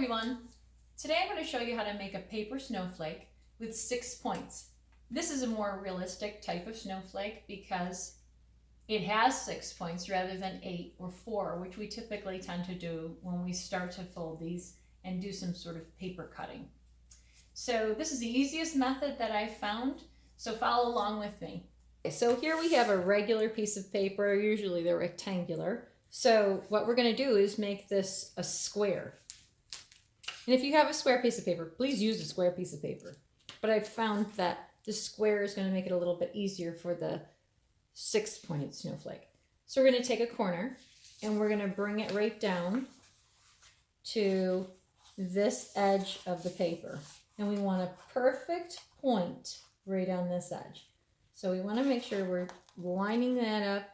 everyone! Today I'm going to show you how to make a paper snowflake with 6 points. This is a more realistic type of snowflake because it has 6 points rather than 8 or 4, which we typically tend to do when we start to fold these and do some sort of paper cutting. So this is the easiest method that I've found, so follow along with me. Okay, so here we have a regular piece of paper, usually they're rectangular. So what we're going to do is make this a square. And if you have a square piece of paper, please use a square piece of paper. But I've found that the square is going to make it a little bit easier for the 6-pointed snowflake. So we're going to take a corner and we're going to bring it right down to this edge of the paper. And we want a perfect point right on this edge. So we want to make sure we're lining that up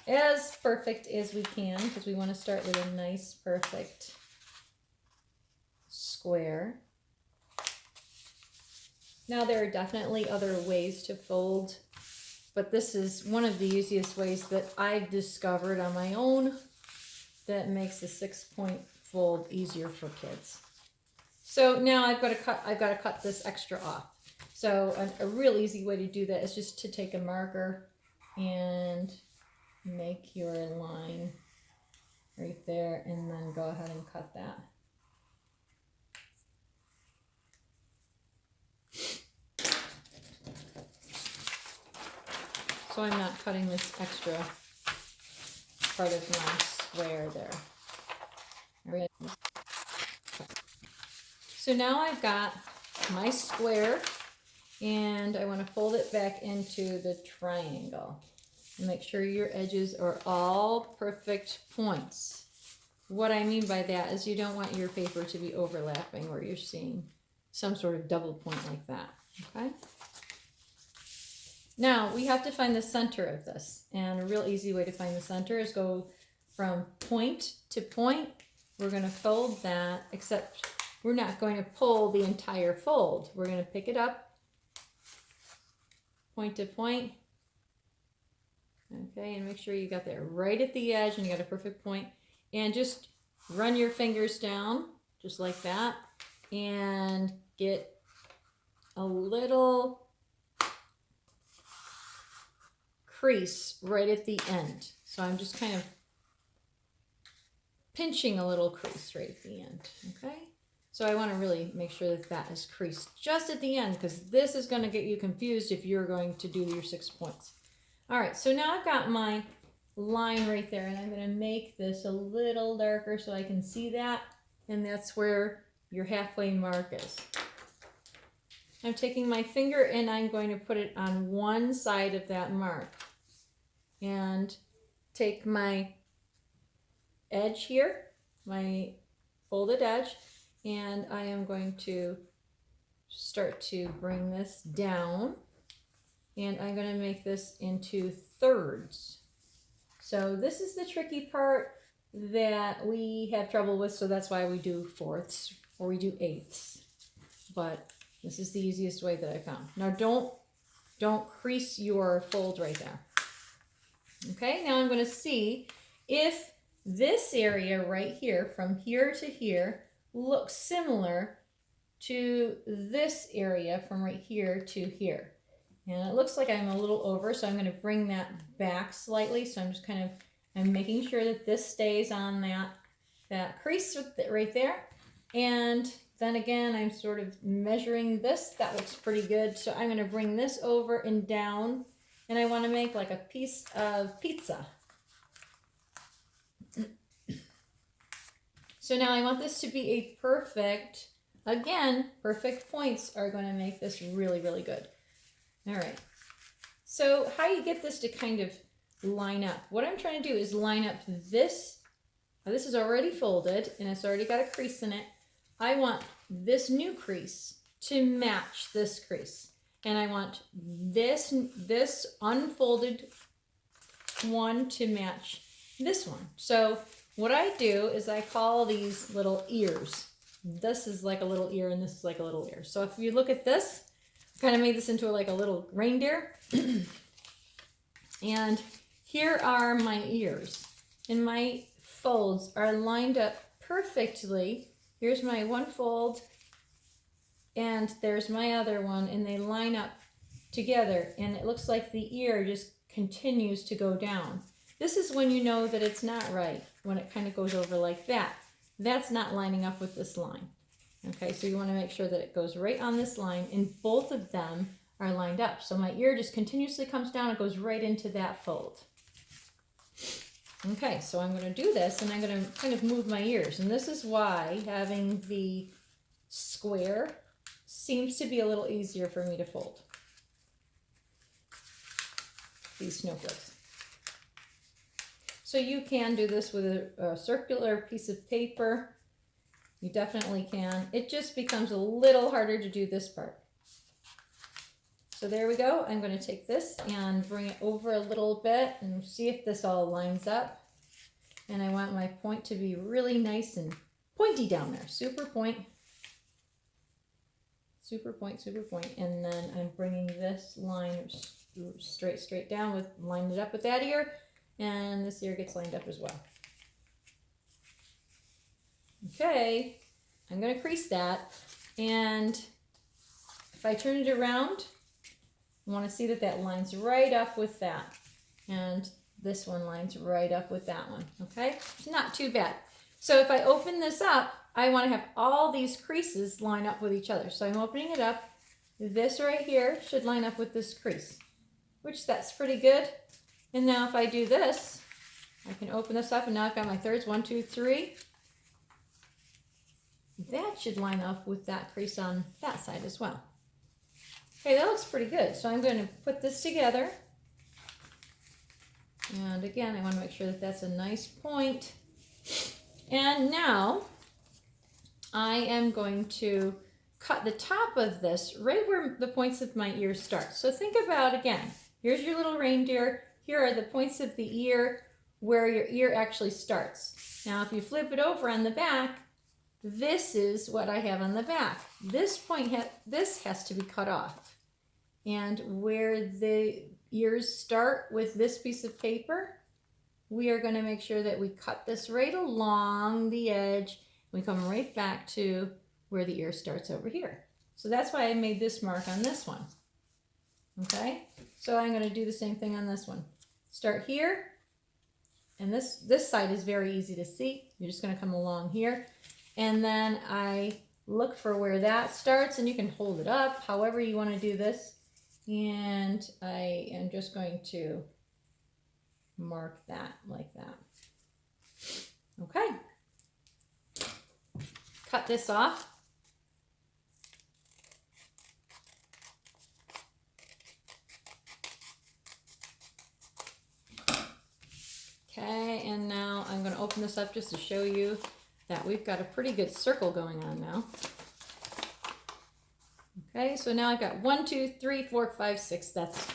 as perfect as we can because we want to start with a nice perfect square. Now there are definitely other ways to fold, but this is one of the easiest ways that I've discovered on my own that makes the 6-point fold easier for kids. So now I've got to cut this extra off. So a real easy way to do that is just to take a marker and make your line right there and then go ahead and cut that. So I'm not cutting this extra part of my square there. So now I've got my square and I want to fold it back into the triangle. Make sure your edges are all perfect points. What I mean by that is you don't want your paper to be overlapping where you're seeing some sort of double point like that, okay? Now we have to find the center of this, and a real easy way to find the center is go from point to point. We're going to fold that, except we're not going to pull the entire fold. We're going to pick it up, point to point. Okay, and make sure you got that right at the edge and you got a perfect point. And just run your fingers down, just like that, and get a little crease right at the end. So I'm just kind of pinching a little crease right at the end, okay? So I want to really make sure that that is creased just at the end because this is going to get you confused if you're going to do your 6 points. All right, so now I've got my line right there and I'm going to make this a little darker so I can see that, and that's where your halfway mark is. I'm taking my finger and I'm going to put it on one side of that mark and take my edge here, my folded edge, and I am going to start to bring this down, and I'm going to make this into thirds. So this is the tricky part that we have trouble with, so that's why we do fourths or we do eighths. But this is the easiest way that I found. Now don't crease your fold right there. Okay, now I'm going to see if this area right here, from here to here, looks similar to this area from right here to here. And it looks like I'm a little over, so I'm going to bring that back slightly. So I'm just I'm making sure that this stays on that crease right there. And then again, I'm sort of measuring this. That looks pretty good. So I'm going to bring this over and down. And I want to make like a piece of pizza. So now I want this to be a perfect, again, perfect points are going to make this really, really good. All right. So how you get this to kind of line up? What I'm trying to do is line up this. Now this is already folded and it's already got a crease in it. I want this new crease to match this crease. And I want this unfolded one to match this one. So what I do is I call these little ears. This is like a little ear and this is like a little ear. So if you look at this, I kind of made this into like a little reindeer. And here are my ears. And my folds are lined up perfectly Here's my one fold, and there's my other one, and they line up together, and it looks like the ear just continues to go down. This is when you know that it's not right, when it kind of goes over like that. That's not lining up with this line. Okay, so you want to make sure that it goes right on this line, and both of them are lined up. So my ear just continuously comes down, it goes right into that fold. Okay, so I'm going to do this, and I'm going to kind of move my ears, and this is why having the square seems to be a little easier for me to fold these snowflakes. So you can do this with a circular piece of paper. You definitely can. It just becomes a little harder to do this part. So there we go. I'm going to take this and bring it over a little bit and see if this all lines up. And I want my point to be really nice and pointy down there. Super point. Super point, super point. And then I'm bringing this line straight down with, line it up with that ear. And this ear gets lined up as well. Okay, I'm going to crease that. And if I turn it around, I want to see that that lines right up with that. And this one lines right up with that one. Okay, it's not too bad. So if I open this up, I want to have all these creases line up with each other. So I'm opening it up. This right here should line up with this crease, which that's pretty good. And now if I do this, I can open this up, and now I've got my thirds, 1, 2, 3. That should line up with that crease on that side as well. Okay, that looks pretty good. So I'm going to put this together. And again, I want to make sure that that's a nice point. And now I am going to cut the top of this right where the points of my ears start. So think about, again, here's your little reindeer. Here are the points of the ear where your ear actually starts. Now, if you flip it over on the back, this is what I have on the back. This point, this has to be cut off. And where the ears start with this piece of paper, we are going to make sure that we cut this right along the edge. We come right back to where the ear starts over here. So that's why I made this mark on this one. Okay, so I'm going to do the same thing on this one. Start here, and this side is very easy to see. You're just going to come along here, and then I look for where that starts, and you can hold it up however you want to do this. And I am just going to mark that like that. Okay. Cut this off. Okay, and now I'm going to open this up just to show you that we've got a pretty good circle going on now. Okay, so now I've got 1, 2, 3, 4, 5, 6. That's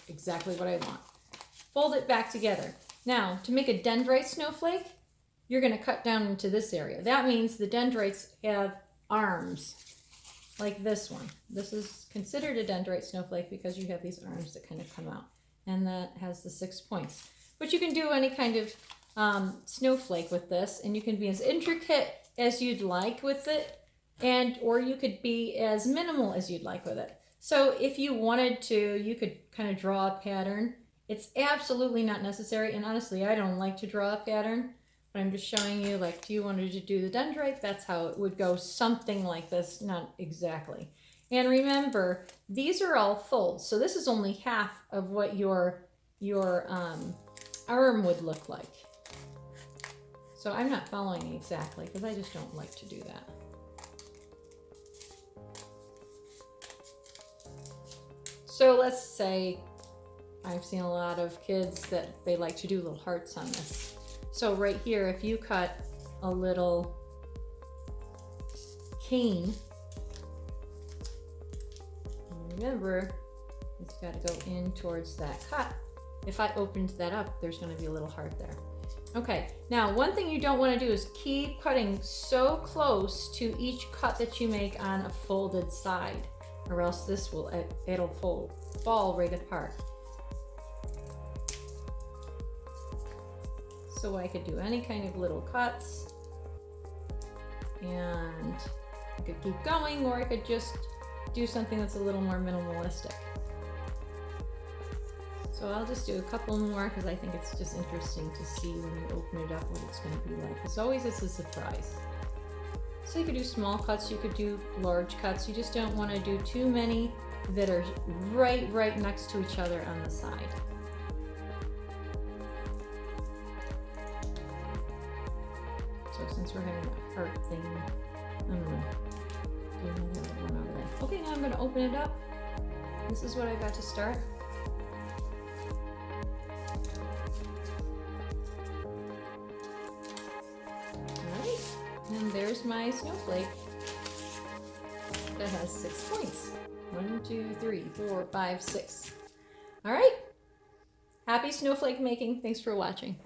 exactly what I want. Fold it back together. Now, to make a dendrite snowflake, you're going to cut down into this area. That means the dendrites have arms, like this one. This is considered a dendrite snowflake because you have these arms that kind of come out, and that has the 6 points. But you can do any kind of snowflake with this, and you can be as intricate as you'd like with it, or you could be as minimal as you'd like with it. So if you wanted to, you could kind of draw a pattern. It's absolutely not necessary, and honestly, I don't like to draw a pattern, but I'm just showing you, like, if you wanted to do the dendrite, that's how it would go, something like this, not exactly. And remember, these are all folds, so this is only half of what your arm would look like. So I'm not following exactly, because I just don't like to do that. So let's say I've seen a lot of kids that they like to do little hearts on this. So right here, if you cut a little cane, remember, it's got to go in towards that cut. If I opened that up, there's going to be a little heart there. Okay, now one thing you don't want to do is keep cutting so close to each cut that you make on a folded side, or else this will, it'll fall right apart. So I could do any kind of little cuts. And I could keep going, or I could just do something that's a little more minimalistic. So I'll just do a couple more because I think it's just interesting to see when you open it up what it's going to be like. As always, it's a surprise. So you could do small cuts, you could do large cuts. You just don't want to do too many that are right next to each other on the side. So since we're having a heart thing, I'm going to do another one over there. Okay, now I'm going to open it up. This is what I got to start. And there's my snowflake that has 6 points. 1, 2, 3, 4, 5, 6. All right. Happy snowflake making. Thanks for watching.